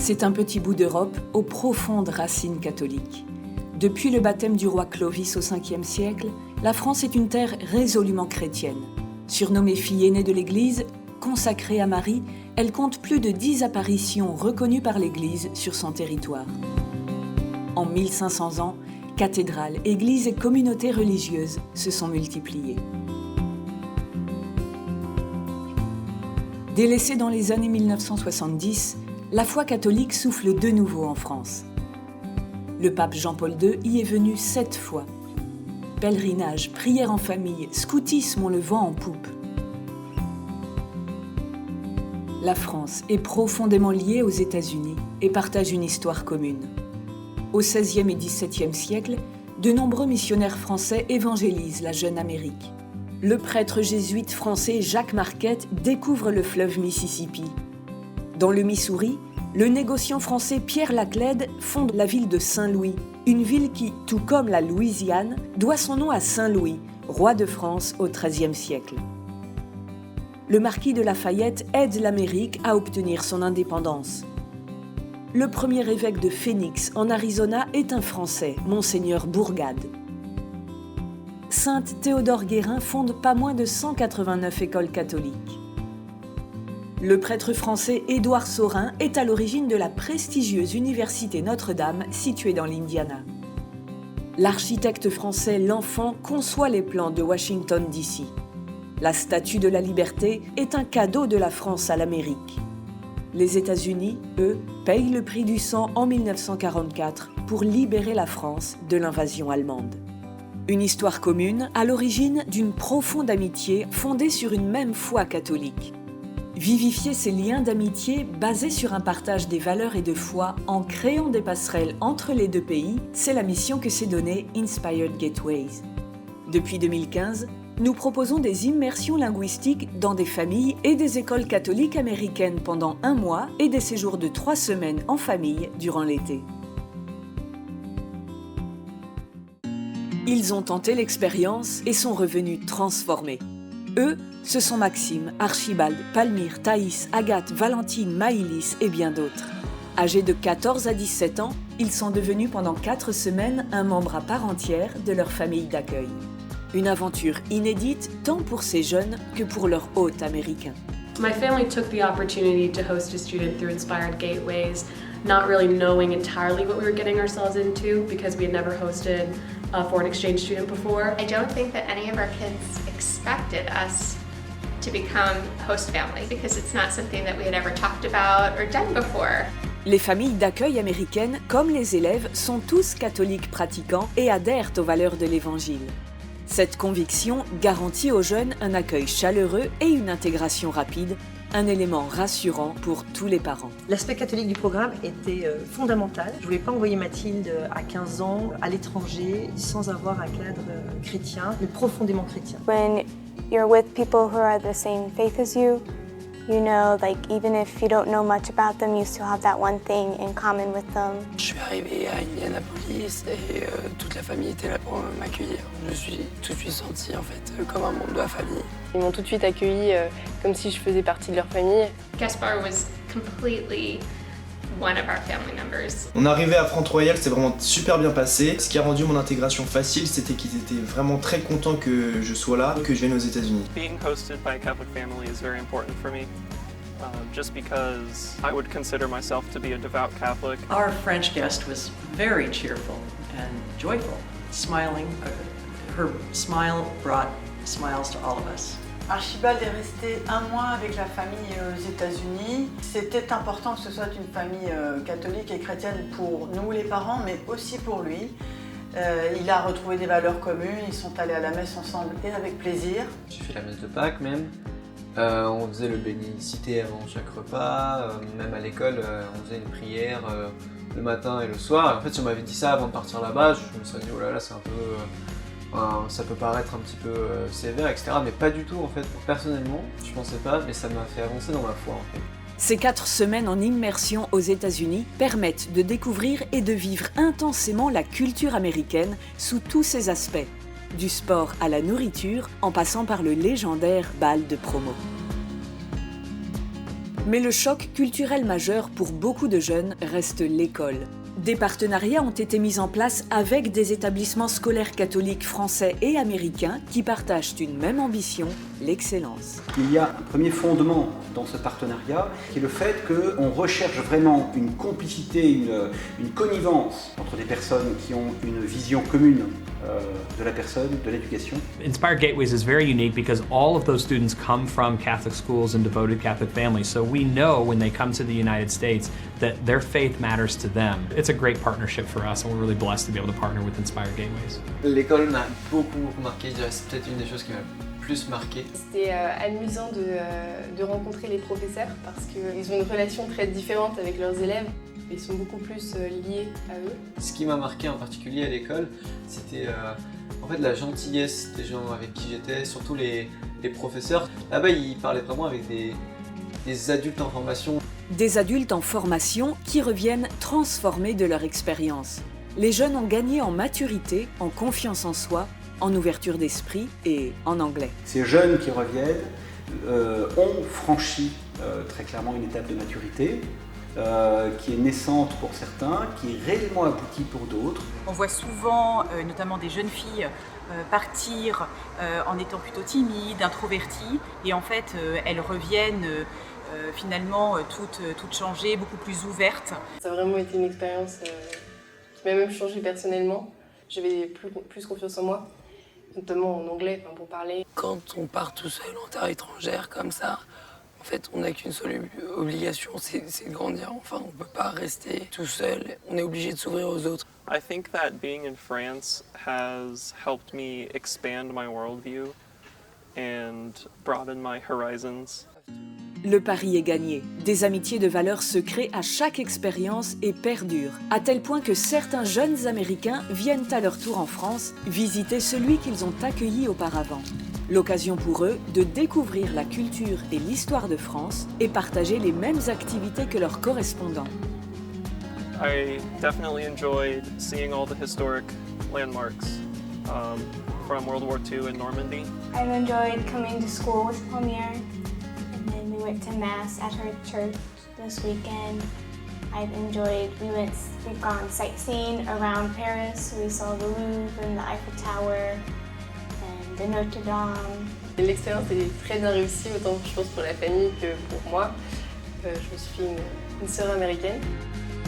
C'est un petit bout d'Europe aux profondes racines catholiques. Depuis le baptême du roi Clovis au 5e siècle, la France est une terre résolument chrétienne. Surnommée fille aînée de l'Église, consacrée à Marie, elle compte plus de 10 apparitions reconnues par l'Église sur son territoire. En 1500 ans, cathédrales, églises et communautés religieuses se sont multipliées. Délaissée dans les années 1970, la foi catholique souffle de nouveau en France. Le pape Jean-Paul II y est venu 7 fois. Pèlerinage, prières en famille, scoutisme ont le vent en poupe. La France est profondément liée aux États-Unis et partage une histoire commune. Au XVIe et XVIIe siècle, de nombreux missionnaires français évangélisent la jeune Amérique. Le prêtre jésuite français Jacques Marquette découvre le fleuve Mississippi. Dans le Missouri, le négociant français Pierre Laclede fonde la ville de Saint-Louis, une ville qui, tout comme la Louisiane, doit son nom à Saint-Louis, roi de France au XIIIe siècle. Le marquis de Lafayette aide l'Amérique à obtenir son indépendance. Le premier évêque de Phoenix, en Arizona, est un Français, Monseigneur Bourgade. Sainte Théodore Guérin fonde pas moins de 189 écoles catholiques. Le prêtre français Édouard Saurin est à l'origine de la prestigieuse université Notre-Dame située dans l'Indiana. L'architecte français L'Enfant conçoit les plans de Washington, D.C. La Statue de la Liberté est un cadeau de la France à l'Amérique. Les États-Unis, eux, payent le prix du sang en 1944 pour libérer la France de l'invasion allemande. Une histoire commune à l'origine d'une profonde amitié fondée sur une même foi catholique. Vivifier ces liens d'amitié basés sur un partage des valeurs et de foi en créant des passerelles entre les deux pays, c'est la mission que s'est donnée Inspired Gateways. Depuis 2015, nous proposons des immersions linguistiques dans des familles et des écoles catholiques américaines pendant 1 mois et des séjours de 3 semaines en famille durant l'été. Ils ont tenté l'expérience et sont revenus transformés. Eux, ce sont Maxime, Archibald, Palmyre, Thaïs, Agathe, Valentine, Maïlis et bien d'autres. Âgés de 14 à 17 ans, ils sont devenus pendant 4 semaines un membre à part entière de leur famille d'accueil. Une aventure inédite tant pour ces jeunes que pour leurs hôtes américains. My family took the opportunity to host a student through Inspired Gateways, not really knowing entirely what we were getting ourselves into because we had never hosted a foreign exchange student before. I don't think that any of our kids expected us to become host family because it's not something that we had ever talked about or done before. Les familles d'accueil américaines, comme les élèves, sont tous catholiques pratiquants et adhèrent aux valeurs de l'Évangile. Cette conviction garantit aux jeunes un accueil chaleureux et une intégration rapide, un élément rassurant pour tous les parents. L'aspect catholique du programme était fondamental. Je ne voulais pas envoyer Mathilde à 15 ans à l'étranger sans avoir un cadre chrétien, mais profondément chrétien. When you're with people who are the same faith as you, you know, like even if you don't know much about them, you still have that one thing in common with them. Je suis arrivé à Indianapolis et toute la famille était là pour m'accueillir. Je me suis tout de suite senti en fait comme un membre de la famille. Ils m'ont tout de suite accueilli comme si je faisais partie de leur famille. Gaspard was completely one of our family members. On est arrivé à Front-Royal, c'est vraiment super bien passé. Ce qui a rendu mon intégration facile, c'était qu'ils étaient vraiment très contents que je sois là, que je vienne aux États-Unis. Being hosted by a Catholic family is very important for me. Just because I would consider myself to be a devout Catholic. Our French guest was very cheerful and joyful, smiling. Her smile brought smiles to all of us. Archibald est resté 1 mois avec la famille aux États-Unis. C'était important que ce soit une famille catholique et chrétienne pour nous les parents, mais aussi pour lui. Il a retrouvé des valeurs communes, ils sont allés à la messe ensemble et avec plaisir. J'ai fait la messe de Pâques même. On faisait le bénédicité avant chaque repas, même à l'école on faisait une prière le matin et le soir. Et en fait si on m'avait dit ça avant de partir là-bas, je me serais dit oh là là c'est un peu, ça peut paraître un petit peu sévère etc. Mais pas du tout en fait. Personnellement je pensais pas mais ça m'a fait avancer dans ma foi en fait. Ces 4 semaines en immersion aux États-Unis permettent de découvrir et de vivre intensément la culture américaine sous tous ses aspects. Du sport à la nourriture, en passant par le légendaire bal de promo. Mais le choc culturel majeur pour beaucoup de jeunes reste l'école. Des partenariats ont été mis en place avec des établissements scolaires catholiques français et américains qui partagent une même ambition, l'excellence. Il y a un premier fondement dans ce partenariat qui est le fait qu'on recherche vraiment une complicité, une connivence entre des personnes qui ont une vision commune de la personne, de l'éducation. Inspired Gateways is very unique because all of those students come from Catholic schools and devoted Catholic families, so we know when they come to the United States that their faith matters to them. It's a great partnership for us and we're really blessed to be able to partner with Inspired Gateways. L'école m'a beaucoup marqué, je dirais c'est peut-être une des choses qui m'a plus marqué. C'était amusant de rencontrer les professeurs parce qu'ils ont une relation très différente avec leurs élèves. Ils sont beaucoup plus liés à eux. Ce qui m'a marqué en particulier à l'école, c'était en fait la gentillesse des gens avec qui j'étais, surtout les professeurs. Là-bas, ils parlaient vraiment avec des adultes en formation. Des adultes en formation qui reviennent transformés de leur expérience. Les jeunes ont gagné en maturité, en confiance en soi, en ouverture d'esprit et en anglais. Ces jeunes qui reviennent ont franchi très clairement une étape de maturité. Qui est naissante pour certains, qui est réellement aboutie pour d'autres. On voit souvent, notamment des jeunes filles, partir en étant plutôt timides, introverties, et en fait elles reviennent finalement toutes changées, beaucoup plus ouvertes. Ça a vraiment été une expérience qui m'a même changé personnellement. J'avais plus confiance en moi, notamment en anglais pour parler. Quand on part tout seul en terre étrangère comme ça, en fait, on n'a qu'une seule obligation, c'est de grandir. Enfin, on ne peut pas rester tout seul. On est obligé de s'ouvrir aux autres. I think that being in France has helped me expand my worldview and broaden my horizons. Le pari est gagné. Des amitiés de valeur se créent à chaque expérience et perdurent, à tel point que certains jeunes Américains viennent à leur tour en France visiter celui qu'ils ont accueilli auparavant. L'occasion pour eux de découvrir la culture et l'histoire de France et partager les mêmes activités que leurs correspondants. I definitely enjoyed seeing all the historic landmarks from World War II in Normandy. I've enjoyed coming to school with Palmier, and then we went to Mass at her church this weekend. We've gone sightseeing around Paris, so we saw the Louvre and the Eiffel Tower. De Notre-Dame. L'expérience est très bien réussie, autant je pense pour la famille que pour moi. Je me suis fait une sœur américaine.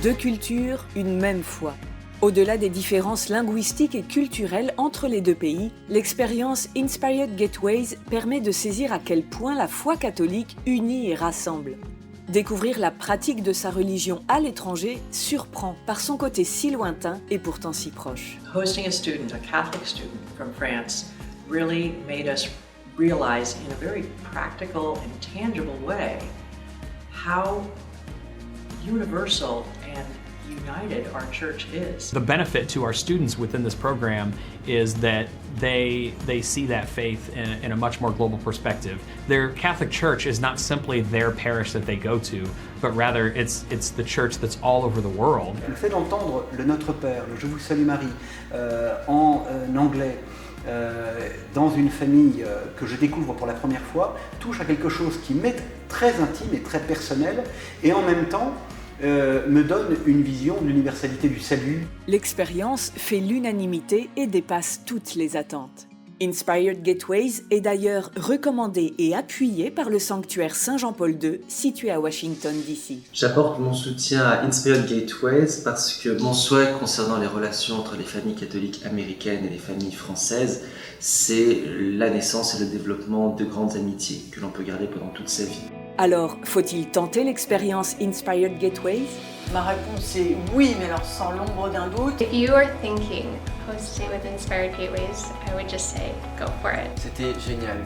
Deux cultures, une même foi. Au-delà des différences linguistiques et culturelles entre les deux pays, l'expérience Inspired Gateways permet de saisir à quel point la foi catholique unit et rassemble. Découvrir la pratique de sa religion à l'étranger surprend par son côté si lointain et pourtant si proche. Hosting a student, a Catholic student from France, really made us realize in a very practical and tangible way how universal and united our church is. The benefit to our students within this program is that they see that faith in a much more global perspective. Their Catholic church is not simply their parish that they go to, but rather it's the church that's all over the world. Le fait d'entendre le Notre Père, le Je vous salue Marie en anglais, dans une famille que je découvre pour la première fois, touche à quelque chose qui m'est très intime et très personnel, et en même temps me donne une vision de l'universalité du salut. L'expérience fait l'unanimité et dépasse toutes les attentes. Inspired Gateways est d'ailleurs recommandé et appuyé par le sanctuaire Saint-Jean-Paul II, situé à Washington, D.C. J'apporte mon soutien à Inspired Gateways parce que mon souhait concernant les relations entre les familles catholiques américaines et les familles françaises, c'est la naissance et le développement de grandes amitiés que l'on peut garder pendant toute sa vie. Alors, faut-il tenter l'expérience Inspired Gateways? Ma réponse est oui, mais alors sans l'ombre d'un doute. If you are thinking hosting with Inspired Gateways, I would just say go for it. C'était génial.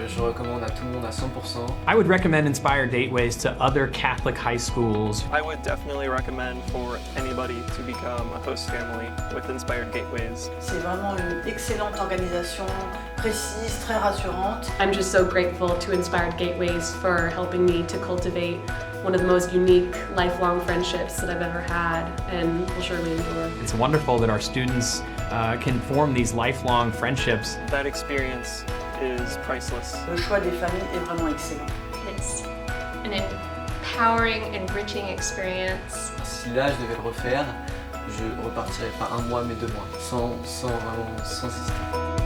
Je recommande à tout le monde à 100%. I would recommend Inspired Gateways to other Catholic high schools. I would definitely recommend for anybody to become a host family with Inspired Gateways. C'est vraiment une excellente organisation, précise, très rassurante. I'm just so grateful to Inspired Gateways for helping me to cultivate one of the most unique lifelong friendships that I've ever had and will surely endure. It's wonderful that our students can form these lifelong friendships. That experience is priceless. Le choix des familles est vraiment excellent. It's an empowering, enriching experience. Si là je devais le refaire, je repartirais pas un mois mais 2 mois, sans hésiter.